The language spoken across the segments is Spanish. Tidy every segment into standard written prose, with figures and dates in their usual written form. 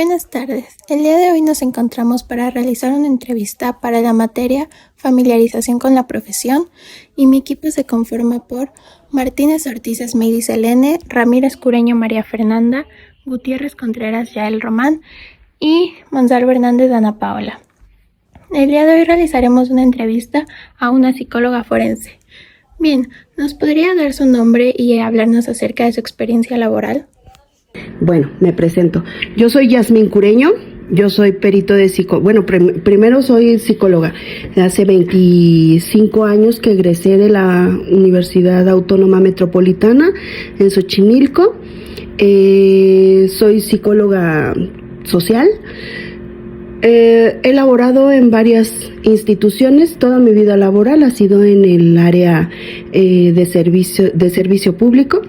Buenas tardes. El día de hoy nos encontramos para realizar una entrevista para la materia Familiarización con la profesión y mi equipo se conforma por Martínez Ortiz Esmeidi Selene, Ramírez Cureño María Fernanda, Gutiérrez Contreras Yael Román y Monsalvo Hernández Ana Paola. El día de hoy realizaremos una entrevista a una psicóloga forense. Bien, ¿nos podría dar su nombre y hablarnos acerca de su experiencia laboral? Bueno, me presento. Yo soy Yasmín Cureño, yo soy perito de primero soy psicóloga. Hace 25 años que egresé de la Universidad Autónoma Metropolitana en Xochimilco. Soy psicóloga social. He laborado en varias instituciones, toda mi vida laboral ha sido en el área de servicio público.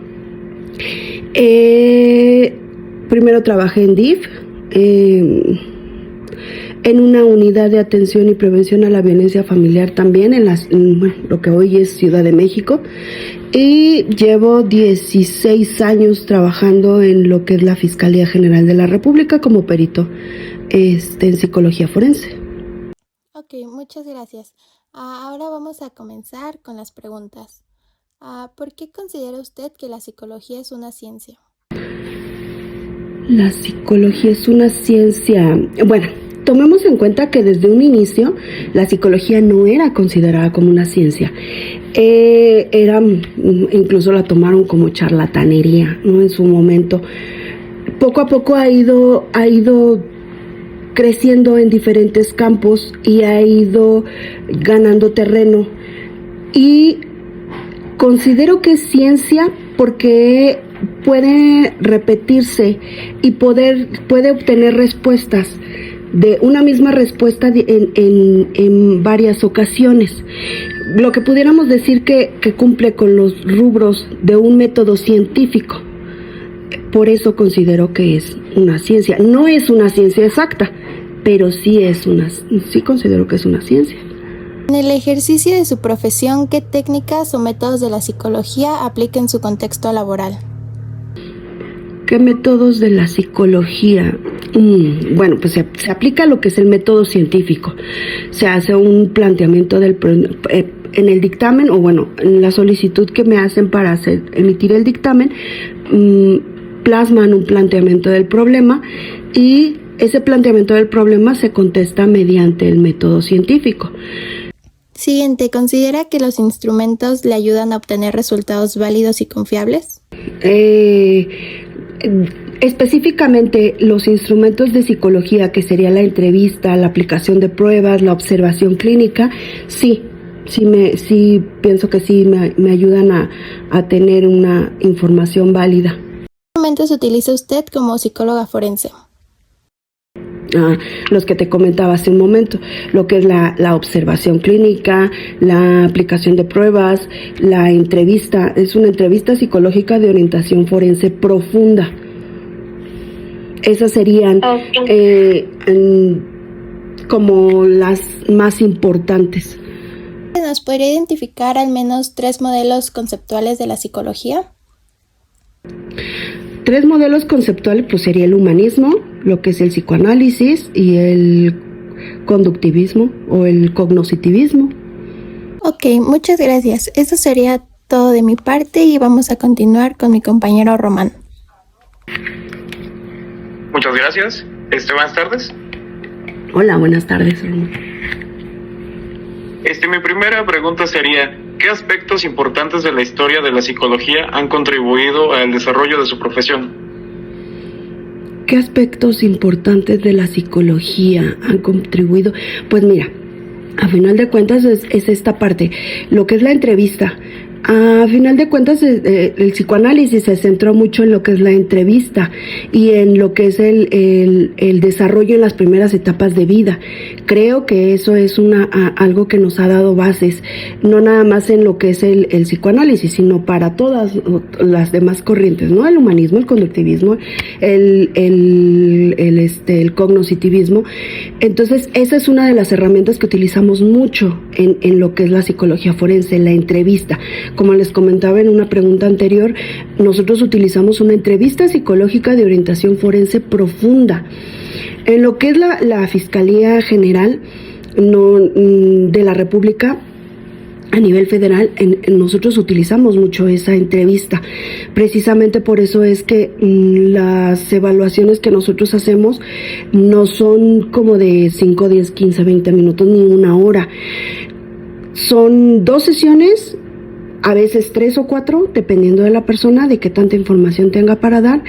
Primero trabajé en DIF, en una unidad de atención y prevención a la violencia familiar también, en lo que hoy es Ciudad de México, y llevo 16 años trabajando en lo que es la Fiscalía General de la República como perito en psicología forense. Ok, muchas gracias. Ahora vamos a comenzar con las preguntas. ¿Por qué considera usted que la psicología es una ciencia? La psicología es una ciencia. Bueno, tomemos en cuenta que desde un inicio la psicología no era considerada como una ciencia. Incluso la tomaron como charlatanería, ¿no? En su momento. Poco a poco ha ido creciendo en diferentes campos y ha ido ganando terreno. Y considero que es ciencia porque puede repetirse y puede obtener respuestas de una misma respuesta en varias ocasiones. Lo que pudiéramos decir que cumple con los rubros de un método científico. Por eso considero que es una ciencia. No es una ciencia exacta, pero sí considero que es una ciencia. En el ejercicio de su profesión, ¿qué técnicas o métodos de la psicología aplica en su contexto laboral? ¿Qué métodos de la psicología? Bueno, pues se aplica lo que es el método científico. Se hace un planteamiento en el dictamen, o bueno, en la solicitud que me hacen para emitir el dictamen, plasman un planteamiento del problema y ese planteamiento del problema se contesta mediante el método científico. Siguiente, ¿considera que los instrumentos le ayudan a obtener resultados válidos y confiables? Específicamente los instrumentos de psicología, que sería la entrevista, la aplicación de pruebas, la observación clínica, sí pienso que sí me ayudan a tener una información válida. ¿Qué instrumentos utiliza usted como psicóloga forense? Los que te comentaba hace un momento, lo que es la observación clínica, la aplicación de pruebas, la entrevista, es una entrevista psicológica de orientación forense profunda. Esas serían como las más importantes. ¿Nos podría identificar al menos 3 modelos conceptuales de la psicología? 3 modelos conceptuales, pues sería el humanismo, lo que es el psicoanálisis y el conductivismo o el cognoscitivismo. Ok, muchas gracias. Eso sería todo de mi parte y vamos a continuar con mi compañero Román. Muchas gracias. Buenas tardes. Hola, buenas tardes, Román. Mi primera pregunta sería, ¿qué aspectos importantes de la historia de la psicología han contribuido al desarrollo de su profesión? ¿Qué aspectos importantes de la psicología han contribuido? Pues mira, a final de cuentas es esta parte, lo que es la entrevista. A final de cuentas el psicoanálisis se centró mucho en lo que es la entrevista y en lo que es el desarrollo en las primeras etapas de vida. Creo que eso es algo que nos ha dado bases, no nada más en lo que es el psicoanálisis, sino para todas las demás corrientes, ¿no? El humanismo, el conductivismo, el cognoscitivismo. Entonces, esa es una de las herramientas que utilizamos mucho en lo que es la psicología forense, la entrevista. Como les comentaba en una pregunta anterior, nosotros utilizamos una entrevista psicológica de orientación forense profunda. En lo que es la Fiscalía General de la República, a nivel federal, nosotros utilizamos mucho esa entrevista. Precisamente por eso es que las evaluaciones que nosotros hacemos no son como de 5, 10, 15, 20 minutos ni una hora. Son 2 sesiones, a veces 3 o 4, dependiendo de la persona, de qué tanta información tenga para dar,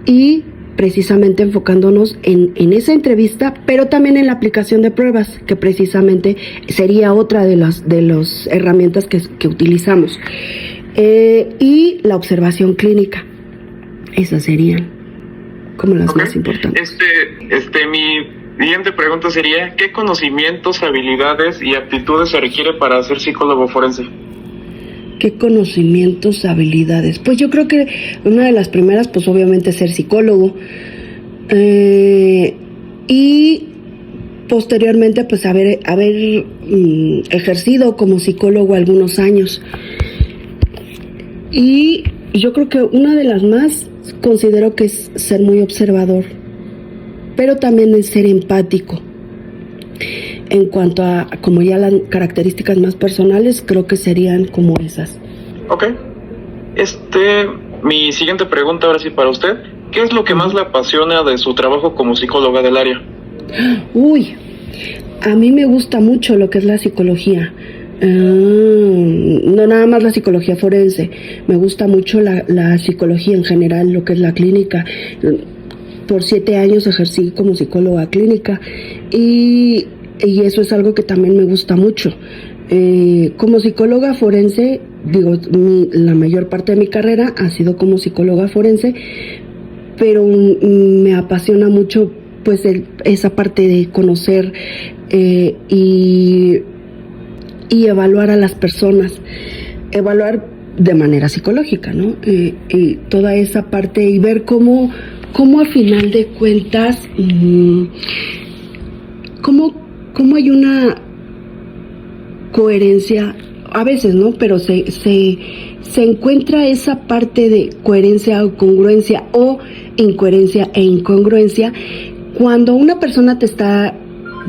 y precisamente enfocándonos en esa entrevista, pero también en la aplicación de pruebas, que precisamente sería otra de las herramientas que utilizamos. Y la observación clínica. Esas serían como las más importantes. Mi siguiente pregunta sería, ¿qué conocimientos, habilidades y aptitudes se requiere para ser psicólogo forense? ¿Qué conocimientos, habilidades? Pues yo creo que una de las primeras, pues obviamente ser psicólogo, y posteriormente pues haber ejercido como psicólogo algunos años. Y yo creo que una de las más considero que es ser muy observador, pero también es ser empático. En cuanto a como ya las características más personales, creo que serían como esas. Ok. Mi siguiente pregunta ahora sí para usted. ¿Qué es lo que más le apasiona de su trabajo como psicóloga del área? Uy, a mí me gusta mucho lo que es la psicología. No nada más la psicología forense. Me gusta mucho la psicología en general, lo que es la clínica. Por 7 años ejercí como psicóloga clínica y eso es algo que también me gusta mucho. Como psicóloga forense, la mayor parte de mi carrera ha sido como psicóloga forense, pero me apasiona mucho pues esa parte de conocer y evaluar a las personas, evaluar de manera psicológica, ¿no? Y toda esa parte y ver cómo a final de cuentas, cómo hay una coherencia, a veces, ¿no? Pero se encuentra esa parte de coherencia o congruencia, o incoherencia e incongruencia, cuando una persona te está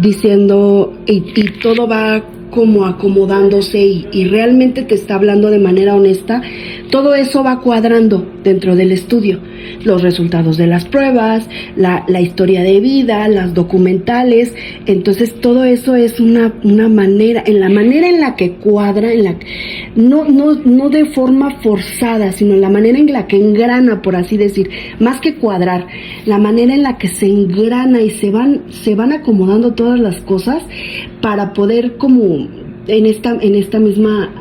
diciendo y todo va como acomodándose y realmente te está hablando de manera honesta, todo eso va cuadrando dentro del estudio. Los resultados de las pruebas, la historia de vida, las documentales. Entonces todo eso es una manera, en la manera en la que cuadra, no de forma forzada, sino en la manera en la que engrana, por así decir, más que cuadrar, la manera en la que se engrana y se van acomodando todas las cosas para poder como en esta misma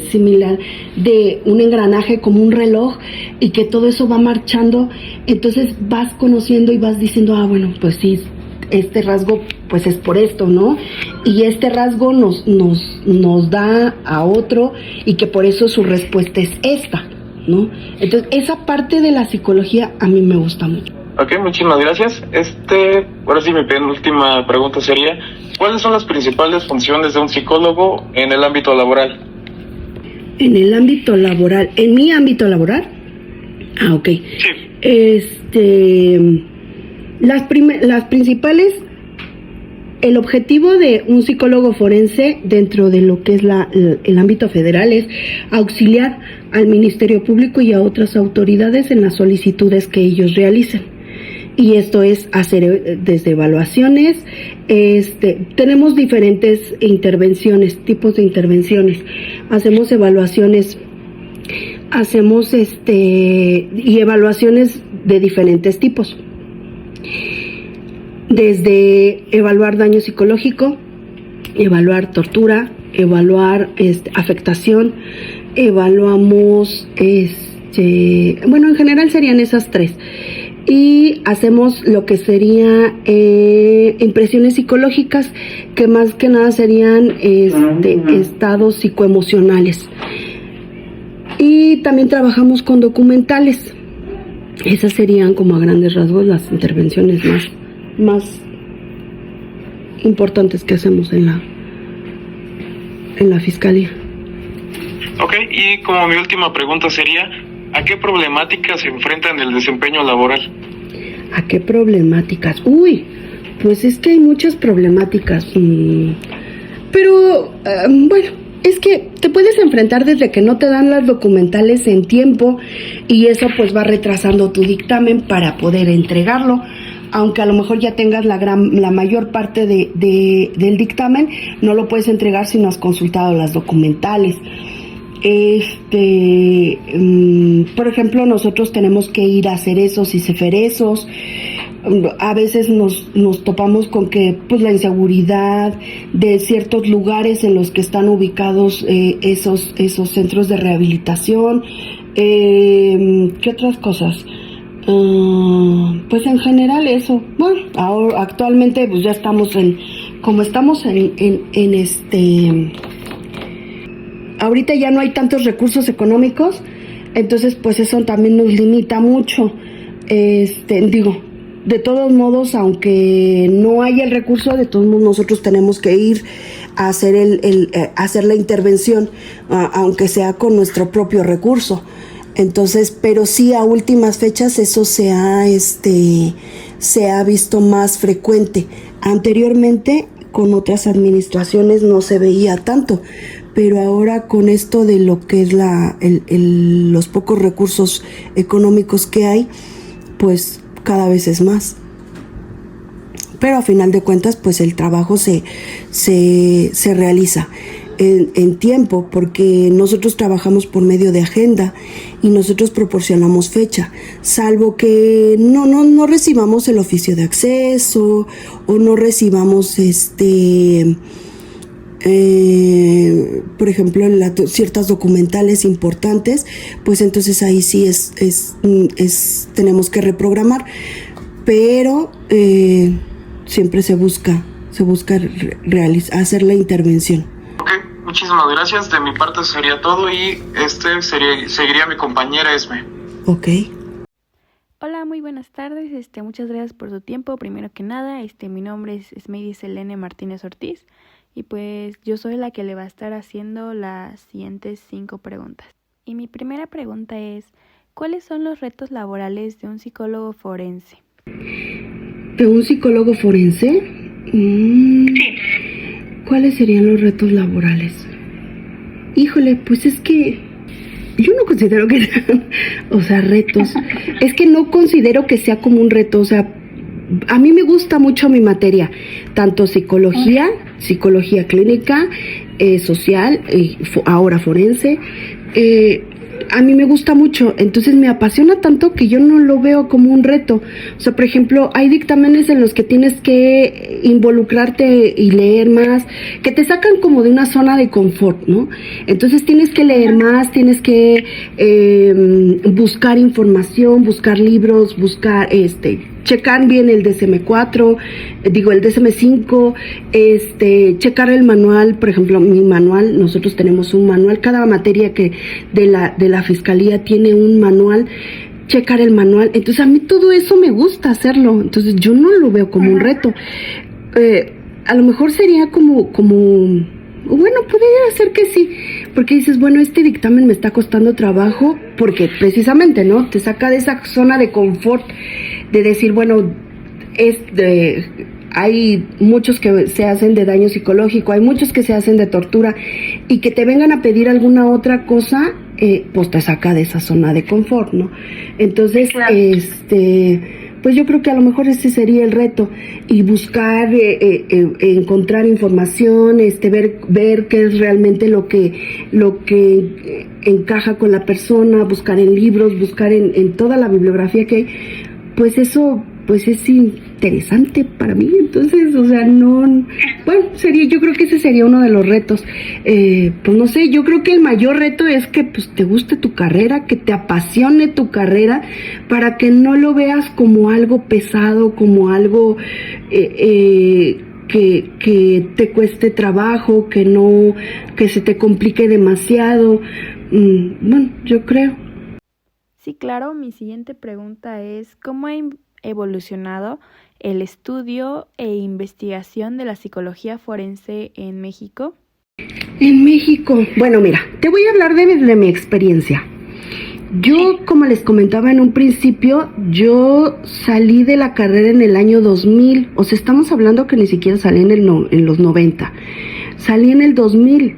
similar de un engranaje como un reloj, y que todo eso va marchando. Entonces vas conociendo y vas diciendo, bueno, pues sí, este rasgo pues es por esto, ¿no? Y este rasgo nos da a otro, y que por eso su respuesta es esta, ¿no? Entonces esa parte de la psicología a mí me gusta mucho. Ok, muchísimas gracias. Ahora sí, mi penúltima pregunta sería, ¿cuáles son las principales funciones de un psicólogo en el ámbito laboral? En el ámbito laboral, ¿en mi ámbito laboral? Ok. Sí. Las principales, el objetivo de un psicólogo forense dentro de lo que es el ámbito federal es auxiliar al Ministerio Público y a otras autoridades en las solicitudes que ellos realicen. Y esto es hacer desde evaluaciones. Tenemos diferentes intervenciones, tipos de intervenciones. Hacemos evaluaciones, y evaluaciones de diferentes tipos. Desde evaluar daño psicológico, evaluar tortura, evaluar afectación, evaluamos, en general serían esas 3. Y hacemos lo que sería impresiones psicológicas, que más que nada serían estados psicoemocionales. Y también trabajamos con documentales. Esas serían como a grandes rasgos las intervenciones más importantes que hacemos en la fiscalía. Ok, y como mi última pregunta sería, ¿a qué problemáticas se enfrenta en el desempeño laboral? ¿A qué problemáticas? Uy, pues es que hay muchas problemáticas. Pero, bueno, es que te puedes enfrentar desde que no te dan las documentales en tiempo y eso pues va retrasando tu dictamen para poder entregarlo. Aunque a lo mejor ya tengas la mayor parte del dictamen, no lo puedes entregar si no has consultado las documentales. Por ejemplo, nosotros tenemos que ir a cerezos y ceferezos. A veces nos topamos con que pues la inseguridad de ciertos lugares en los que están ubicados esos centros de rehabilitación. ¿Qué otras cosas? Pues en general eso. Bueno, ahora actualmente pues ya estamos ahorita ya no hay tantos recursos económicos, entonces pues eso también nos limita mucho. De todos modos, aunque no haya el recurso, de todos modos nosotros tenemos que ir a hacer hacer la intervención, aunque sea con nuestro propio recurso. Entonces, pero sí a últimas fechas eso se ha visto más frecuente. Anteriormente con otras administraciones no se veía tanto, pero ahora con esto de lo que es los pocos recursos económicos que hay, pues cada vez es más. Pero a final de cuentas, pues el trabajo se realiza en tiempo, porque nosotros trabajamos por medio de agenda y nosotros proporcionamos fecha, salvo que no recibamos el oficio de acceso o no recibamos por ejemplo, ciertas documentales importantes, pues entonces ahí sí tenemos que reprogramar, pero siempre se busca hacer la intervención. Ok, muchísimas gracias. De mi parte sería todo y seguiría mi compañera Esme. Ok. Hola, muy buenas tardes. Muchas gracias por su tiempo. Primero que nada, mi nombre es Esmeidy Selene Martínez Ortiz. Y pues yo soy la que le va a estar haciendo las siguientes 5 preguntas. Y mi primera pregunta es, ¿cuáles son los retos laborales de un psicólogo forense? ¿De un psicólogo forense? ¿Cuáles serían los retos laborales? Híjole, pues es que yo no considero que sean, retos. Es que no considero que sea como un reto, a mí me gusta mucho mi materia, tanto psicología clínica, social, ahora forense. A mí me gusta mucho, entonces me apasiona tanto que yo no lo veo como un reto. Por ejemplo, hay dictámenes en los que tienes que involucrarte y leer más, que te sacan como de una zona de confort, ¿no? Entonces tienes que leer más, tienes que buscar información, buscar libros, checar bien el DSM-4, el DSM-5, checar el manual. Por ejemplo, mi manual, nosotros tenemos un manual, cada materia que de la fiscalía tiene un manual, checar el manual. Entonces a mí todo eso me gusta hacerlo, entonces yo no lo veo como un reto. A lo mejor sería como bueno, podría ser que sí, porque dices, bueno, este dictamen me está costando trabajo, porque precisamente, ¿no? Te saca de esa zona de confort, de decir, bueno, hay muchos que se hacen de daño psicológico, hay muchos que se hacen de tortura, y que te vengan a pedir alguna otra cosa, pues te saca de esa zona de confort, ¿no? Entonces, claro. Pues yo creo que a lo mejor ese sería el reto, y buscar, encontrar información, ver qué es realmente lo que encaja con la persona, buscar en libros, buscar en toda la bibliografía que hay. Pues eso, pues es interesante para mí. Entonces, yo creo que ese sería uno de los retos. Pues no sé, yo creo que el mayor reto es que pues te guste tu carrera, que te apasione tu carrera, para que no lo veas como algo pesado, como algo que te cueste trabajo, que se te complique demasiado. Bueno, yo creo. Sí, claro. Mi siguiente pregunta es, ¿cómo ha evolucionado el estudio e investigación de la psicología forense en México? En México, bueno, mira, te voy a hablar de mi experiencia. Yo, como les comentaba en un principio, yo salí de la carrera en el año 2000, o sea, estamos hablando que ni siquiera salí en los 90, salí en el 2000.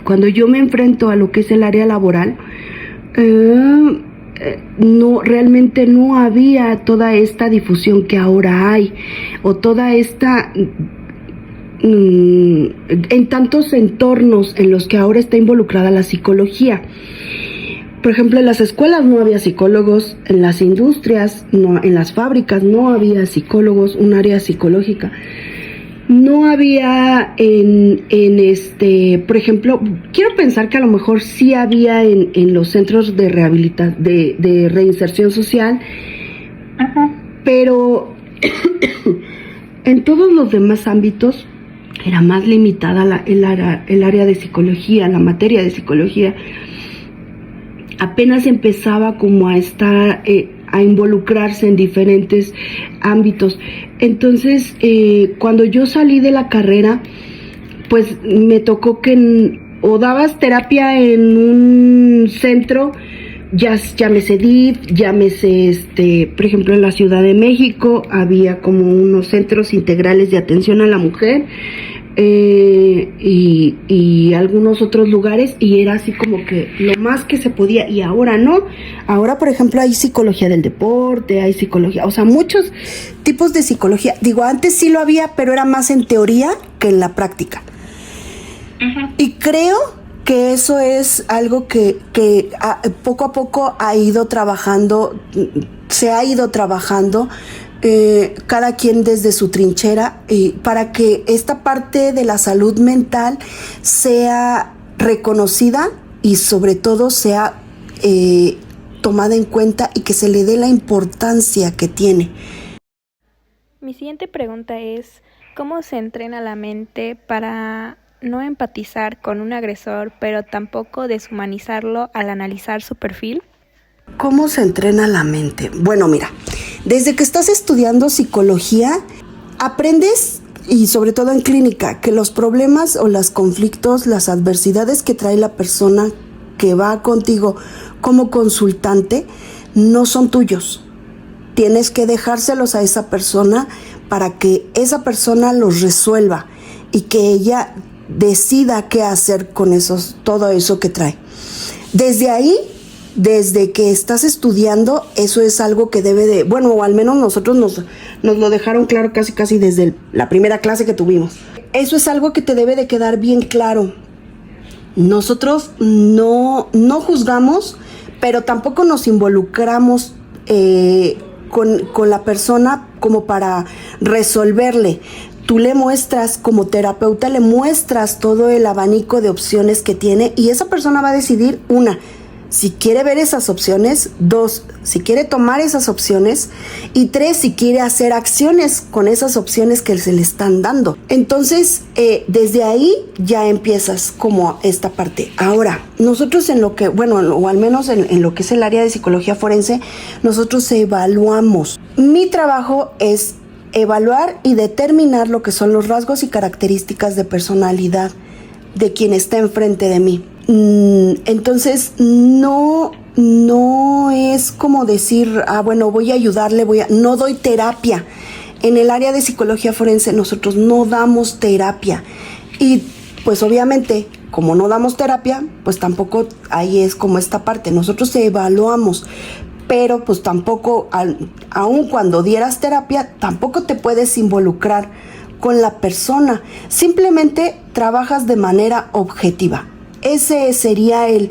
Cuando yo me enfrento a lo que es el área laboral, realmente no había toda esta difusión que ahora hay, o toda esta... en tantos entornos en los que ahora está involucrada la psicología. Por ejemplo, en las escuelas no había psicólogos, en las industrias, no, en las fábricas no había psicólogos, un área psicológica. No había por ejemplo, quiero pensar que a lo mejor sí había en los centros de de reinserción social, pero en todos los demás ámbitos era más limitada el área de psicología, la materia de psicología. Apenas empezaba como a estar, a involucrarse en diferentes ámbitos. Entonces, cuando yo salí de la carrera, pues me tocó que o dabas terapia en un centro, llámese DIF, llámese, por ejemplo, en la Ciudad de México había como unos centros integrales de atención a la mujer, y algunos otros lugares, y era así como que lo más que se podía, y ahora no. Ahora, por ejemplo, hay psicología del deporte, hay psicología, o sea, muchos tipos de psicología. Digo, antes sí lo había, pero era más en teoría que en la práctica. Y creo que eso es algo que poco a poco se ha ido trabajando, cada quien desde su trinchera, para que esta parte de la salud mental sea reconocida y sobre todo sea tomada en cuenta y que se le dé la importancia que tiene. Mi siguiente pregunta es, ¿cómo se entrena la mente para no empatizar con un agresor, pero tampoco deshumanizarlo al analizar su perfil? ¿Cómo se entrena la mente? Bueno, mira, desde que estás estudiando psicología, aprendes, y sobre todo en clínica, que los problemas o los conflictos, las adversidades que trae la persona que va contigo como consultante, no son tuyos. Tienes que dejárselos a esa persona para que esa persona los resuelva y que ella decida qué hacer con todo eso que trae. Desde ahí, desde que estás estudiando, eso es algo que debe de, bueno, o al menos nosotros nos lo dejaron claro casi desde la primera clase que tuvimos. Eso es algo que te debe de quedar bien claro. Nosotros no juzgamos, pero tampoco nos involucramos con la persona como para resolverle. Tú le muestras, como terapeuta, le muestras todo el abanico de opciones que tiene, y esa persona va a decidir, una, si quiere ver esas opciones, dos, si quiere tomar esas opciones, y tres, si quiere hacer acciones con esas opciones que se le están dando. Entonces, desde ahí ya empiezas como esta parte. Ahora, nosotros en lo que, bueno, o al menos en lo que es el área de psicología forense, nosotros evaluamos. Mi trabajo es evaluar y determinar lo que son los rasgos y características de personalidad de quien está enfrente de mí. Entonces, no es como decir, bueno, voy a ayudarle, no doy terapia. En el área de psicología forense nosotros no damos terapia. Y pues obviamente, como no damos terapia, pues tampoco ahí es como esta parte. Nosotros evaluamos, pero pues tampoco, aun cuando dieras terapia, tampoco te puedes involucrar con la persona. Simplemente trabajas de manera objetiva. Ese sería el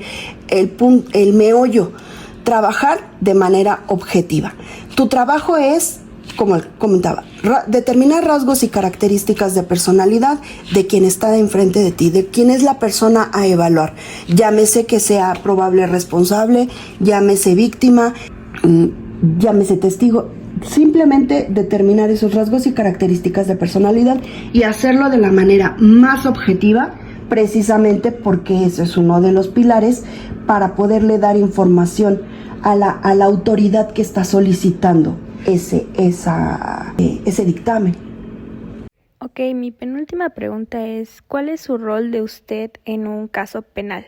meollo, trabajar de manera objetiva. Tu trabajo es, como comentaba, determinar rasgos y características de personalidad de quien está enfrente de ti, de quién es la persona a evaluar. Llámese que sea probable responsable, llámese víctima, llámese testigo. Simplemente determinar esos rasgos y características de personalidad y hacerlo de la manera más objetiva, precisamente porque ese es uno de los pilares para poderle dar información a la autoridad que está solicitando ese dictamen. Ok, Ok, mi penúltima pregunta es, ¿cuál es su rol de usted en un caso penal?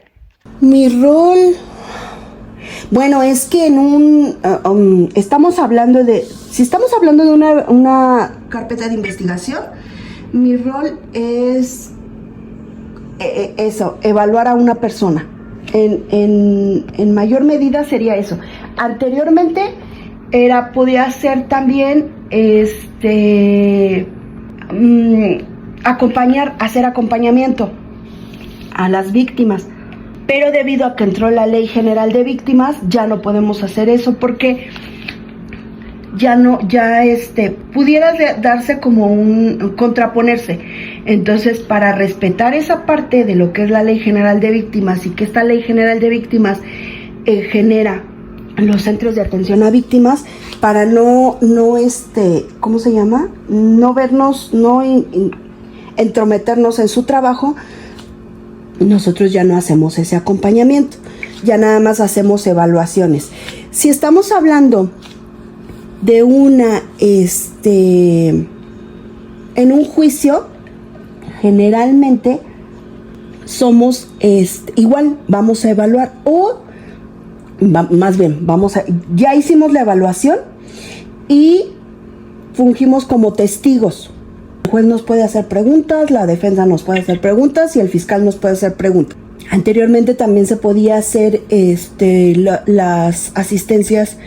Mi rol, bueno, es que estamos hablando de, si estamos hablando de una carpeta de investigación, mi rol es eso, evaluar a una persona. En mayor medida sería eso. Anteriormente podía ser también hacer acompañamiento a las víctimas, pero debido a que entró la Ley General de Víctimas ya no podemos hacer eso porque pudiera darse como contraponerse. Entonces, para respetar esa parte de lo que es la Ley General de Víctimas y que esta Ley General de Víctimas genera los centros de atención a víctimas, para ¿cómo se llama? No vernos, entrometernos en su trabajo, nosotros ya no hacemos ese acompañamiento, ya nada más hacemos evaluaciones. Si estamos hablando de en un juicio, generalmente somos igual, vamos a evaluar más bien, ya hicimos la evaluación y fungimos como testigos. El juez nos puede hacer preguntas, la defensa nos puede hacer preguntas y el fiscal nos puede hacer preguntas. Anteriormente también se podía hacer las asistencias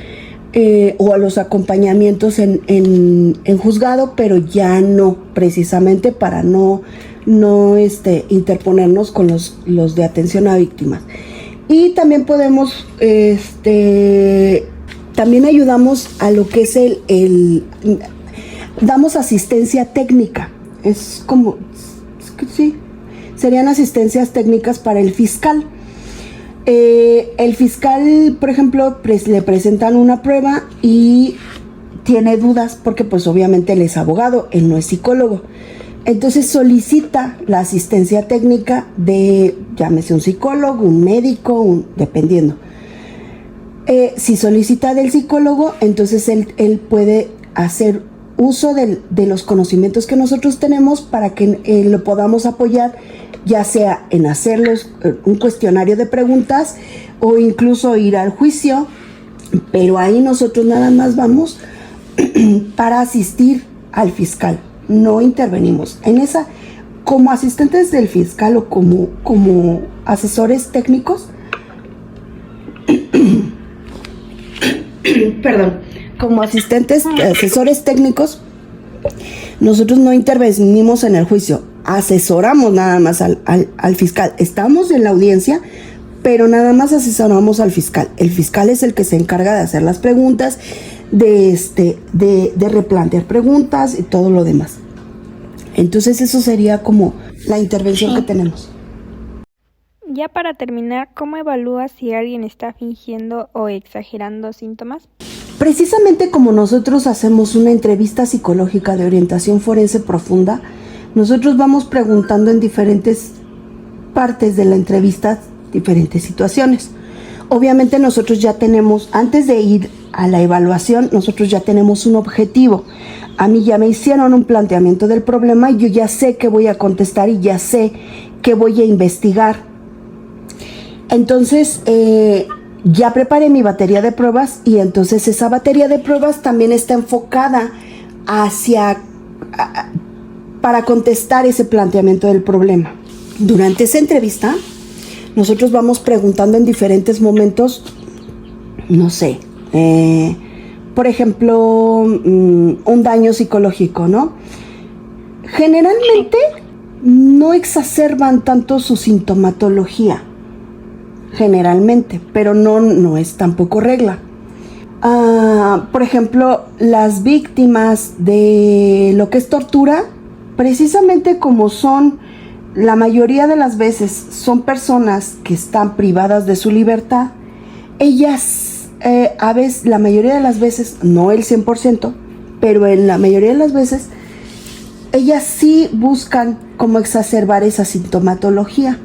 o a los acompañamientos en juzgado, pero ya no, precisamente para no interponernos con los de atención a víctimas. Y también podemos, también ayudamos a lo que es damos asistencia técnica. Sí, serían asistencias técnicas para el fiscal. El fiscal, por ejemplo, le presentan una prueba y tiene dudas porque pues obviamente él es abogado, él no es psicólogo. Entonces solicita la asistencia técnica de, llámese un psicólogo, un médico, dependiendo. Si solicita del psicólogo, entonces él puede hacer uso de los conocimientos que nosotros tenemos para que lo podamos apoyar, ya sea en hacerlos un cuestionario de preguntas o incluso ir al juicio, pero ahí nosotros nada más vamos para asistir al fiscal, no intervenimos en esa, como asistentes del fiscal o como asesores técnicos. Perdón, como asesores técnicos, nosotros no intervenimos en el juicio, asesoramos nada más al fiscal. Estamos en la audiencia, pero nada más asesoramos al fiscal. El fiscal es el que se encarga de hacer las preguntas, de replantear preguntas y todo lo demás. Entonces eso sería como la intervención que tenemos. Ya para terminar, ¿cómo evalúas si alguien está fingiendo o exagerando síntomas? Precisamente como nosotros hacemos una entrevista psicológica de orientación forense profunda, nosotros vamos preguntando en diferentes partes de la entrevista diferentes situaciones. Obviamente nosotros ya tenemos, antes de ir a la evaluación, nosotros ya tenemos un objetivo. A mí ya me hicieron un planteamiento del problema y yo ya sé qué voy a contestar y ya sé qué voy a investigar. Entonces, ya preparé mi batería de pruebas y entonces esa batería de pruebas también está enfocada para contestar ese planteamiento del problema. Durante esa entrevista, nosotros vamos preguntando en diferentes momentos, no sé, por ejemplo, un daño psicológico, ¿no? Generalmente no exacerban tanto su sintomatología, generalmente, pero no es tampoco regla. Por ejemplo, las víctimas de lo que es tortura, precisamente como son, la mayoría de las veces son personas que están privadas de su libertad, ellas a veces, la mayoría de las veces, no el 100%, pero en la mayoría de las veces, ellas sí buscan cómo exacerbar esa sintomatología.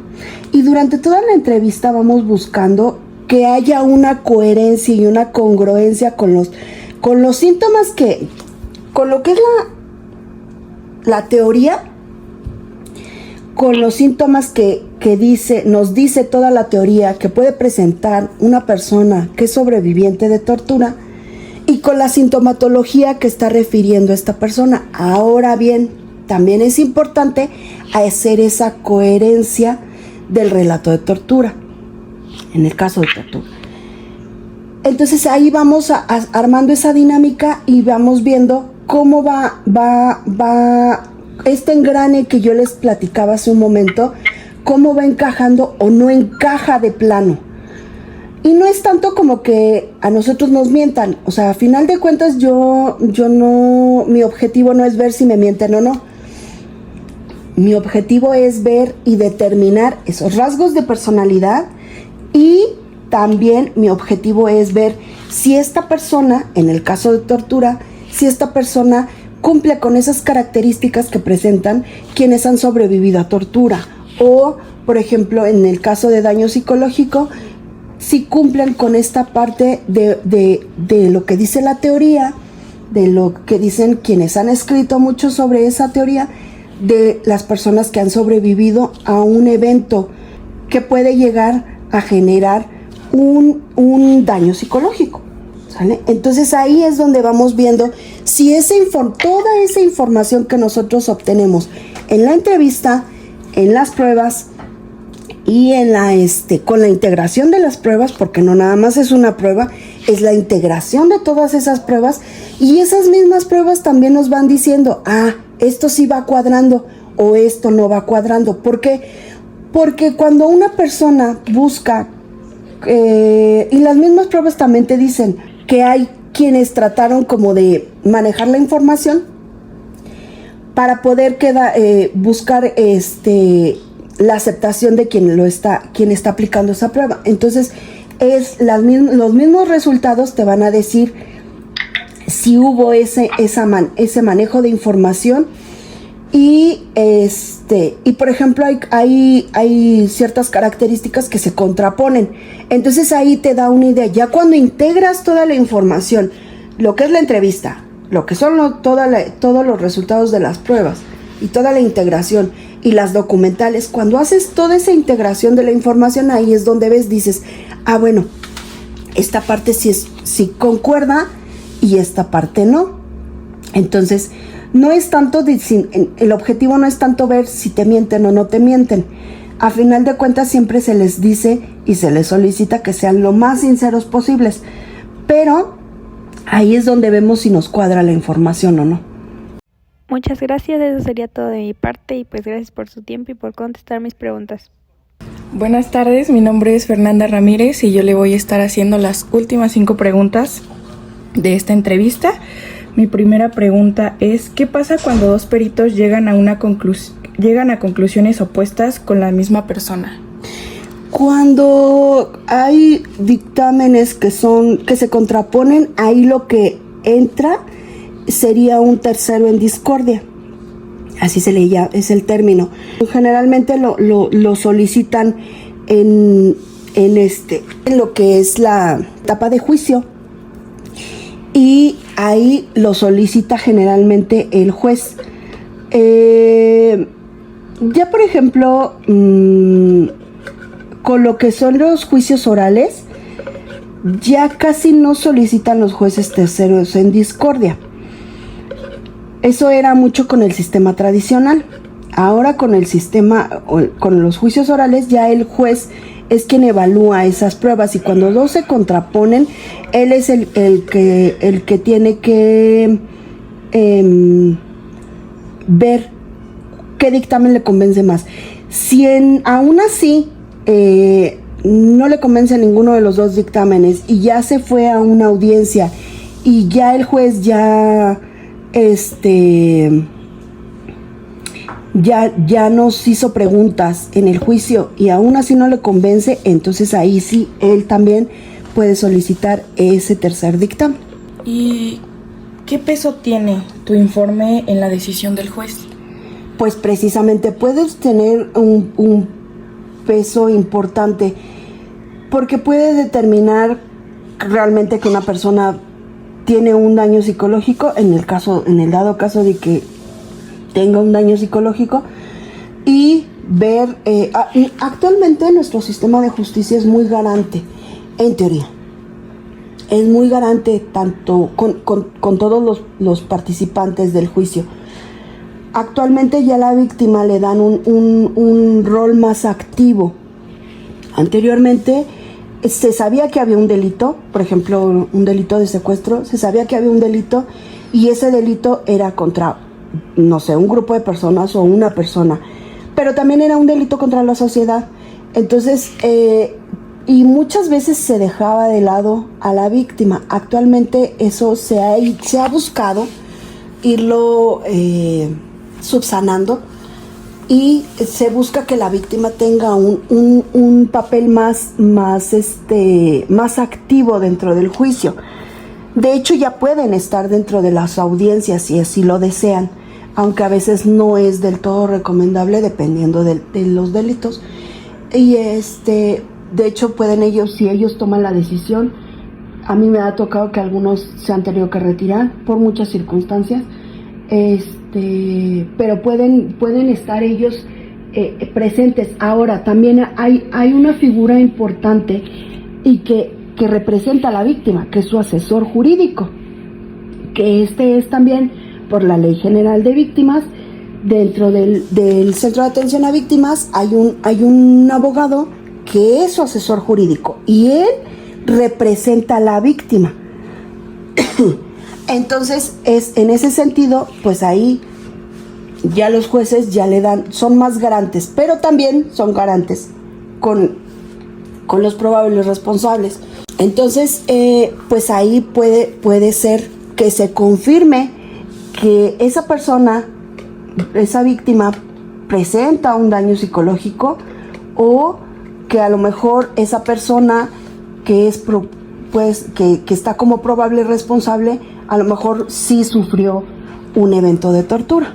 Y durante toda la entrevista vamos buscando que haya una coherencia y una congruencia con los síntomas con lo que es la teoría con los síntomas que nos dice toda la teoría que puede presentar una persona que es sobreviviente de tortura y con la sintomatología que está refiriendo esta persona. Ahora bien, también es importante hacer esa coherencia del relato de tortura, en el caso de tortura. Entonces ahí vamos armando esa dinámica y vamos viendo cómo va este engrane que yo les platicaba hace un momento, cómo va encajando o no encaja de plano. Y no es tanto como que a nosotros nos mientan, o sea, a final de cuentas yo no, mi objetivo no es ver si me mienten o no. Mi objetivo es ver y determinar esos rasgos de personalidad, y también mi objetivo es ver si esta persona, en el caso de tortura, si esta persona cumple con esas características que presentan quienes han sobrevivido a tortura. O, por ejemplo, en el caso de daño psicológico, si cumplen con esta parte de lo que dice la teoría, de lo que dicen quienes han escrito mucho sobre esa teoría, de las personas que han sobrevivido a un evento que puede llegar a generar un daño psicológico, ¿sale? Entonces ahí es donde vamos viendo si toda esa información que nosotros obtenemos en la entrevista, en las pruebas y con la integración de las pruebas, porque no nada más es una prueba, es la integración de todas esas pruebas, y esas mismas pruebas también nos van diciendo, esto sí va cuadrando o esto no va cuadrando. ¿Por qué? Porque cuando una persona busca, y las mismas pruebas también te dicen que hay quienes trataron como de manejar la información para poder buscar la aceptación de quien está aplicando esa prueba. Entonces los mismos resultados te van a decir si hubo ese manejo de información. Y por ejemplo hay ciertas características que se contraponen. Entonces ahí te da una idea. Ya cuando integras toda la información, lo que es la entrevista, lo que son todos los resultados de las pruebas y toda la integración y las documentales, cuando haces toda esa integración de la información, ahí es donde dices, bueno, esta parte sí concuerda y esta parte no. Entonces no es tanto, el objetivo no es tanto ver si te mienten o no te mienten. A final de cuentas siempre se les dice y se les solicita que sean lo más sinceros posibles, pero ahí es donde vemos si nos cuadra la información o no. Muchas gracias, eso sería todo de mi parte y pues gracias por su tiempo y por contestar mis preguntas. Buenas tardes, mi nombre es Fernanda Ramírez y yo le voy a estar haciendo las últimas 5 preguntas de esta entrevista. Mi primera pregunta es, ¿qué pasa cuando dos peritos llegan a conclusiones opuestas con la misma persona? Cuando hay dictámenes que se contraponen, ahí lo que entra sería un tercero en discordia. Así se le llama, es el término. Generalmente lo solicitan en lo que es la etapa de juicio. Y ahí lo solicita generalmente el juez. Ya por ejemplo, con lo que son los juicios orales, ya casi no solicitan los jueces terceros en discordia. Eso era mucho con el sistema tradicional. Ahora con los juicios orales, ya el juez es quien evalúa esas pruebas, y cuando dos se contraponen, él es el que tiene que ver qué dictamen le convence más. Si aún así no le convence a ninguno de los dos dictámenes y ya se fue a una audiencia y ya el juez ya nos hizo preguntas en el juicio y aún así no le convence, entonces ahí sí, él también puede solicitar ese tercer dictamen. ¿Y qué peso tiene tu informe en la decisión del juez? Pues precisamente puedes tener un peso importante, porque puede determinar realmente que una persona tiene un daño psicológico, en el dado caso de que tenga un daño psicológico, y ver, actualmente nuestro sistema de justicia es muy garante, en teoría. Es muy garante tanto con todos los participantes del juicio. Actualmente ya a la víctima le dan un rol más activo. Anteriormente se sabía que había un delito, por ejemplo, un delito de secuestro, se sabía que había un delito y ese delito era contra, no sé, un grupo de personas o una persona, pero también era un delito contra la sociedad. Entonces, y muchas veces se dejaba de lado a la víctima. Actualmente eso se ha buscado irlo subsanando y se busca que la víctima tenga un papel más activo dentro del juicio. De hecho, ya pueden estar dentro de las audiencias si así lo desean, aunque a veces no es del todo recomendable dependiendo de los delitos. Y de hecho pueden ellos, si ellos toman la decisión, a mí me ha tocado que algunos se han tenido que retirar por muchas circunstancias, pero pueden estar ellos presentes. Ahora también hay una figura importante y que representa a la víctima, que es su asesor jurídico, que es también por la Ley General de Víctimas. Dentro del Centro de Atención a Víctimas hay un abogado que es su asesor jurídico y él representa a la víctima. Entonces, en ese sentido, pues ahí ya los jueces ya le dan, son más garantes, pero también son garantes con los probables responsables. Entonces, pues ahí puede ser que se confirme que esa persona, esa víctima, presenta un daño psicológico, o que a lo mejor esa persona que está como probable responsable, a lo mejor sí sufrió un evento de tortura,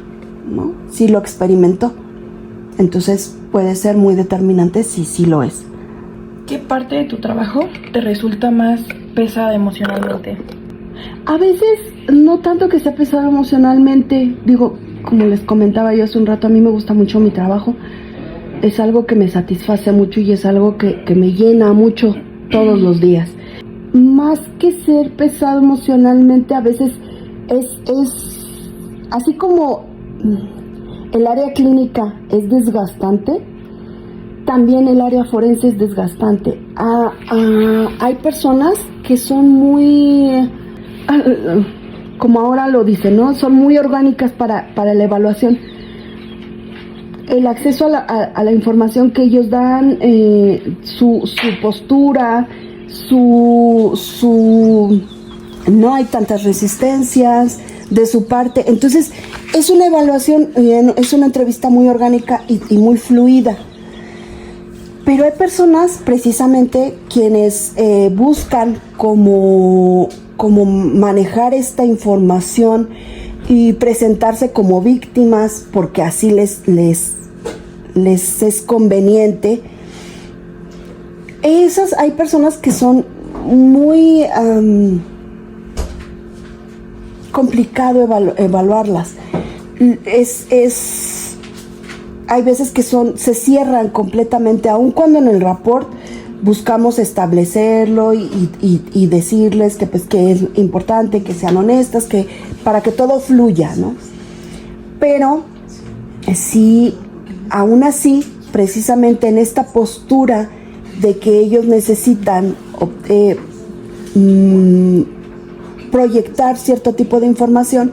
¿no? Sí lo experimentó. Entonces puede ser muy determinante si sí lo es. ¿Qué parte de tu trabajo te resulta más pesada emocionalmente? A veces no tanto que sea pesado emocionalmente, digo, como les comentaba yo hace un rato, a mí me gusta mucho mi trabajo, es algo que me satisface mucho y es algo que me llena mucho todos los días. Más que ser pesado emocionalmente, a veces es así como el área clínica es desgastante, también el área forense es desgastante. Hay personas que son muy, como ahora lo dicen, ¿no? Son muy orgánicas para la evaluación. El acceso a la información que ellos dan, su postura, no hay tantas resistencias de su parte. Entonces es una evaluación, es una entrevista muy orgánica y muy fluida. Pero hay personas precisamente quienes buscan cómo manejar esta información y presentarse como víctimas porque así les es conveniente. Hay personas que son muy complicado evaluarlas. Hay veces que se cierran completamente, aun cuando en el rapport buscamos establecerlo y decirles que es importante que sean honestas, para que todo fluya, ¿no? Pero sí, aún así, precisamente en esta postura de que ellos necesitan proyectar cierto tipo de información,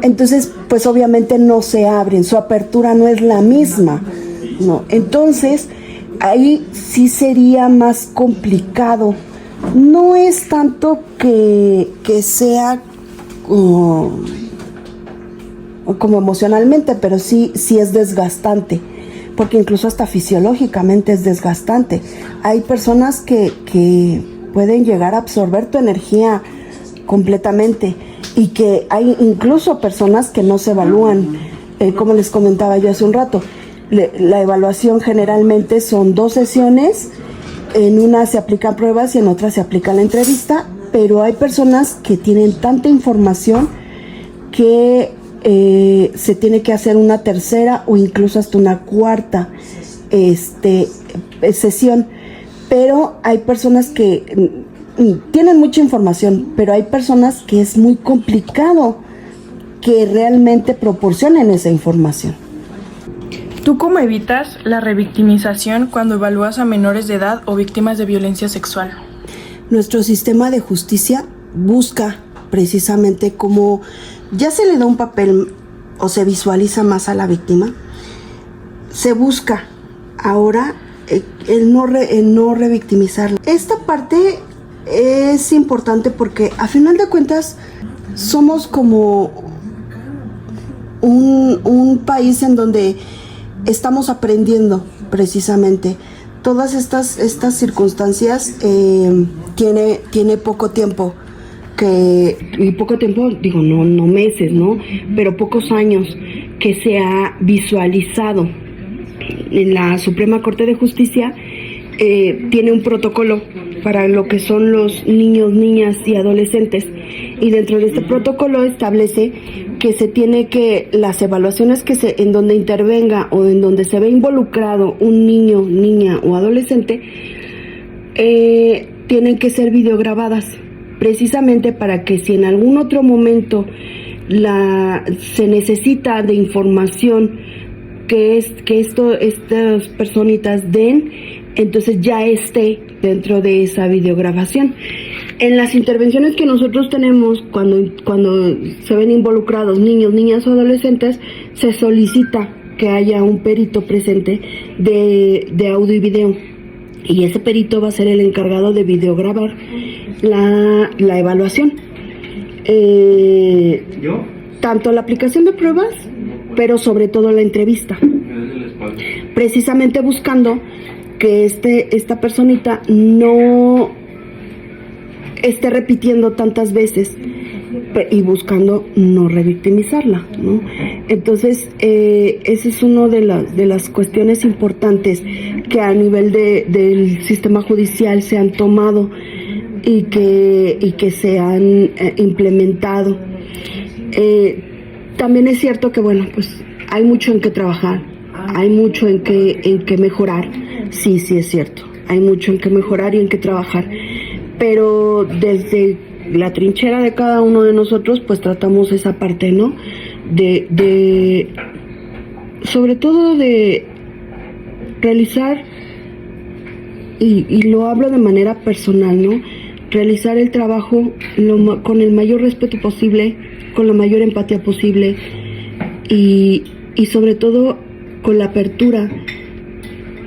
entonces pues obviamente no se abren, su apertura no es la misma, ¿no? Entonces ahí sí sería más complicado. No es tanto que sea como emocionalmente, pero sí es desgastante, porque incluso hasta fisiológicamente es desgastante. Hay personas que pueden llegar a absorber tu energía completamente, y que hay incluso personas que no se evalúan, como les comentaba yo hace un rato. La evaluación generalmente son 2 sesiones, en una se aplican pruebas y en otra se aplica la entrevista, pero hay personas que tienen tanta información que se tiene que hacer una tercera o incluso hasta una cuarta sesión. Pero hay personas que tienen mucha información, pero hay personas que es muy complicado que realmente proporcionen esa información. ¿Tú cómo evitas la revictimización cuando evalúas a menores de edad o víctimas de violencia sexual? Nuestro sistema de justicia busca precisamente como ya se le da un papel o se visualiza más a la víctima, se busca ahora el no revictimizarla. Esta parte es importante porque a final de cuentas somos como un país en donde estamos aprendiendo precisamente. Todas estas circunstancias tiene poco tiempo, y poco tiempo, digo, no meses, ¿no? Pero pocos años que se ha visualizado. En la Suprema Corte de Justicia tiene un protocolo para lo que son los niños, niñas y adolescentes, y dentro de este protocolo establece que se tiene que las evaluaciones en donde intervenga o en donde se ve involucrado un niño, niña o adolescente tienen que ser videograbadas, precisamente para que si en algún otro momento se necesita de información que estas personitas den, entonces ya esté dentro de esa videograbación. En las intervenciones que nosotros tenemos, cuando se ven involucrados niños, niñas o adolescentes, se solicita que haya un perito presente de audio y video. Y ese perito va a ser el encargado de videograbar la evaluación. Tanto la aplicación de pruebas, pero sobre todo la entrevista. Precisamente buscando que esta personita no esté repitiendo tantas veces y buscando no revictimizarla, ¿no? Entonces, esa es una de las cuestiones importantes que a nivel del sistema judicial se han tomado y que se han implementado. También es cierto que, bueno, pues hay mucho en que trabajar, hay mucho en que mejorar. Sí, es cierto, hay mucho en que mejorar y en que trabajar, pero desde la trinchera de cada uno de nosotros, pues tratamos esa parte, ¿no? Sobre todo de realizar, y lo hablo de manera personal, ¿no? Realizar el trabajo con el mayor respeto posible, con la mayor empatía posible y sobre todo con la apertura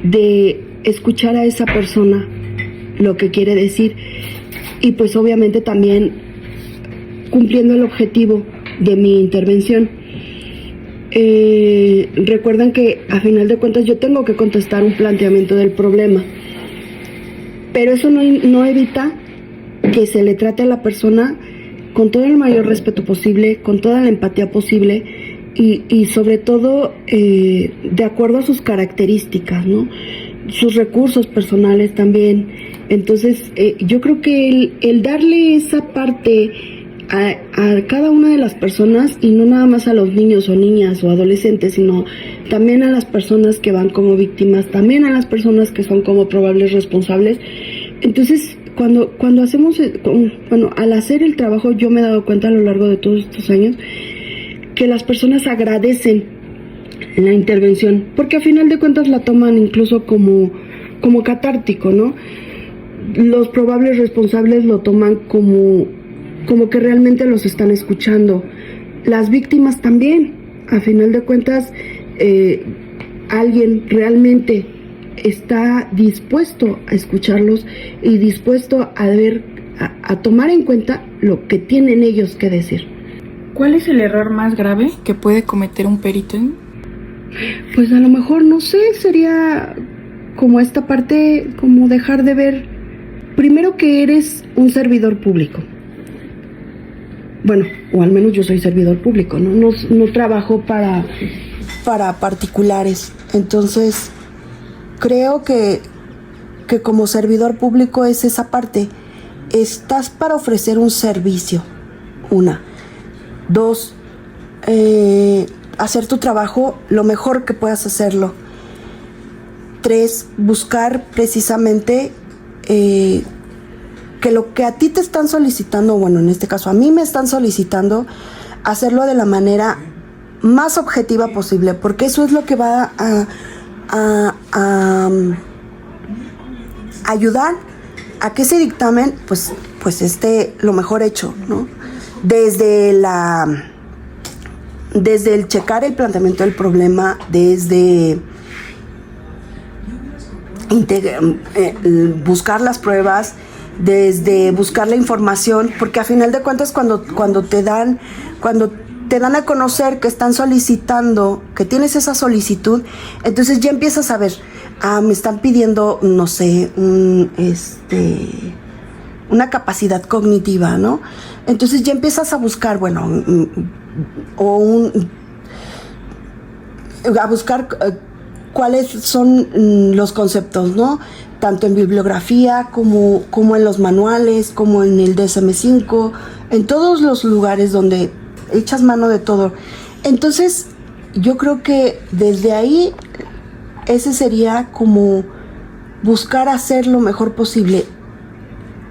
de escuchar a esa persona lo que quiere decir y pues obviamente también cumpliendo el objetivo de mi intervención. Recuerdan que a final de cuentas yo tengo que contestar un planteamiento del problema, pero eso no evita que se le trate a la persona con todo el mayor respeto posible, con toda la empatía posible y sobre todo de acuerdo a sus características, ¿no? Sus recursos personales también. Entonces yo creo que el darle esa parte a cada una de las personas, y no nada más a los niños o niñas o adolescentes, sino también a las personas que van como víctimas, también a las personas que son como probables responsables. Entonces cuando hacemos, al hacer el trabajo, yo me he dado cuenta a lo largo de todos estos años que las personas agradecen la intervención, porque a final de cuentas la toman incluso como catártico, ¿no? Los probables responsables lo toman como que realmente los están escuchando. Las víctimas también, a final de cuentas, alguien realmente está dispuesto a escucharlos y dispuesto a tomar en cuenta lo que tienen ellos que decir. ¿Cuál es el error más grave que puede cometer un perito? Pues a lo mejor, no sé, sería como esta parte, como dejar de ver, primero, que eres un servidor público. Bueno, o al menos yo soy servidor público, ¿no? No trabajo para particulares. Entonces, creo que como servidor público es esa parte. Estás para ofrecer un servicio, una. Dos, hacer tu trabajo lo mejor que puedas hacerlo. 3, buscar precisamente que lo que a ti te están solicitando, bueno, en este caso a mí me están solicitando, hacerlo de la manera más objetiva posible, porque eso es lo que va a ayudar a que ese dictamen pues esté lo mejor hecho, ¿no? Desde el checar el planteamiento del problema, desde buscar las pruebas, desde buscar la información, porque a final de cuentas cuando te dan a conocer que están solicitando, que tienes esa solicitud, entonces ya empiezas a ver, me están pidiendo, no sé, una capacidad cognitiva, ¿no? Entonces ya empiezas a buscar, a buscar cuáles son los conceptos, ¿no? Tanto en bibliografía como en los manuales, como en el DSM-5, en todos los lugares donde echas mano de todo. Entonces, yo creo que desde ahí, ese sería como buscar hacer lo mejor posible,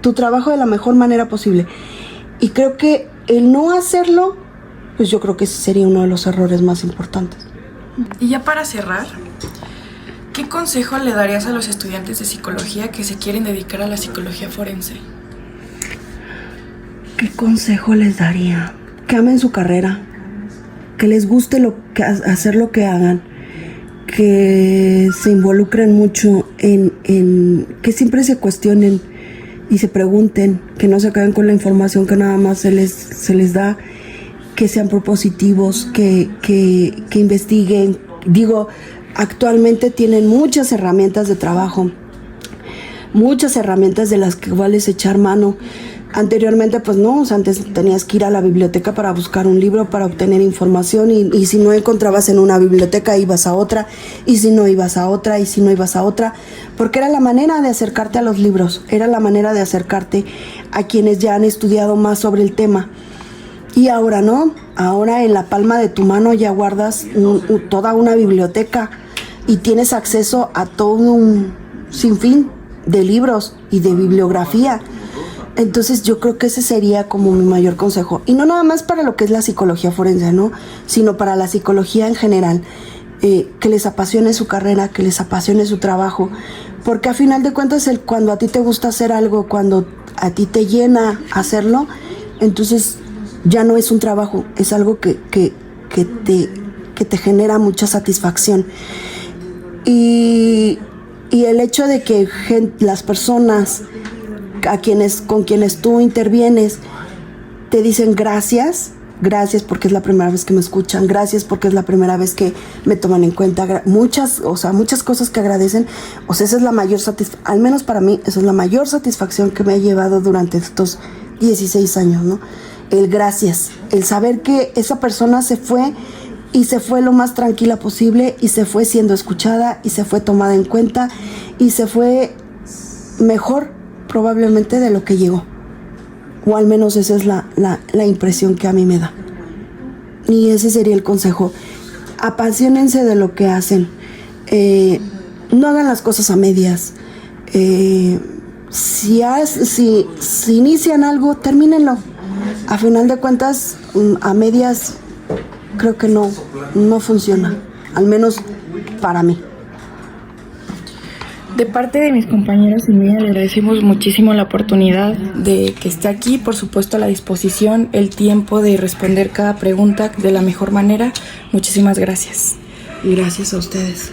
tu trabajo de la mejor manera posible. Y creo que el no hacerlo, pues yo creo que ese sería uno de los errores más importantes. Y ya para cerrar, ¿qué consejo le darías a los estudiantes de psicología que se quieren dedicar a la psicología forense? ¿Qué consejo les daría? Que amen su carrera, que les guste hacer lo que hagan, que se involucren mucho en que siempre se cuestionen y se pregunten, que no se queden con la información que nada más se les da, que sean propositivos, que investiguen. Digo, actualmente tienen muchas herramientas de trabajo, muchas herramientas de las que cuales echar mano. Anteriormente, pues no, antes tenías que ir a la biblioteca para buscar un libro, para obtener información, y si no encontrabas en una biblioteca, ibas a otra, y si no ibas a otra, y si no ibas a otra, porque era la manera de acercarte a los libros, era la manera de acercarte a quienes ya han estudiado más sobre el tema. Y ahora no, ahora en la palma de tu mano ya guardas toda una biblioteca y tienes acceso a todo un sinfín de libros y de bibliografía. Entonces yo creo que ese sería como mi mayor consejo. Y no nada más para lo que es la psicología forense, ¿no? Sino para la psicología en general. Que les apasione su carrera, que les apasione su trabajo. Porque a final de cuentas, cuando a ti te gusta hacer algo, cuando a ti te llena hacerlo, entonces ya no es un trabajo, es algo que te genera mucha satisfacción. Y el hecho de que las personas con quienes tú intervienes te dicen gracias porque es la primera vez que me escuchan, gracias porque es la primera vez que me toman en cuenta, muchas cosas que agradecen, esa es la mayor satisfacción, al menos para mí, esa es la mayor satisfacción que me he llevado durante estos 16 años, ¿no? El gracias, el saber que esa persona se fue y se fue lo más tranquila posible y se fue siendo escuchada y se fue tomada en cuenta y se fue mejor probablemente de lo que llegó, o al menos esa es la impresión que a mí me da. Y ese sería el consejo: apasionense de lo que hacen, no hagan las cosas a medias, si inician algo, termínenlo. A final de cuentas, a medias creo que no funciona, al menos para mí. De parte de mis compañeros y mía, le agradecemos muchísimo la oportunidad de que esté aquí, por supuesto a la disposición, el tiempo de responder cada pregunta de la mejor manera. Muchísimas gracias. Gracias a ustedes.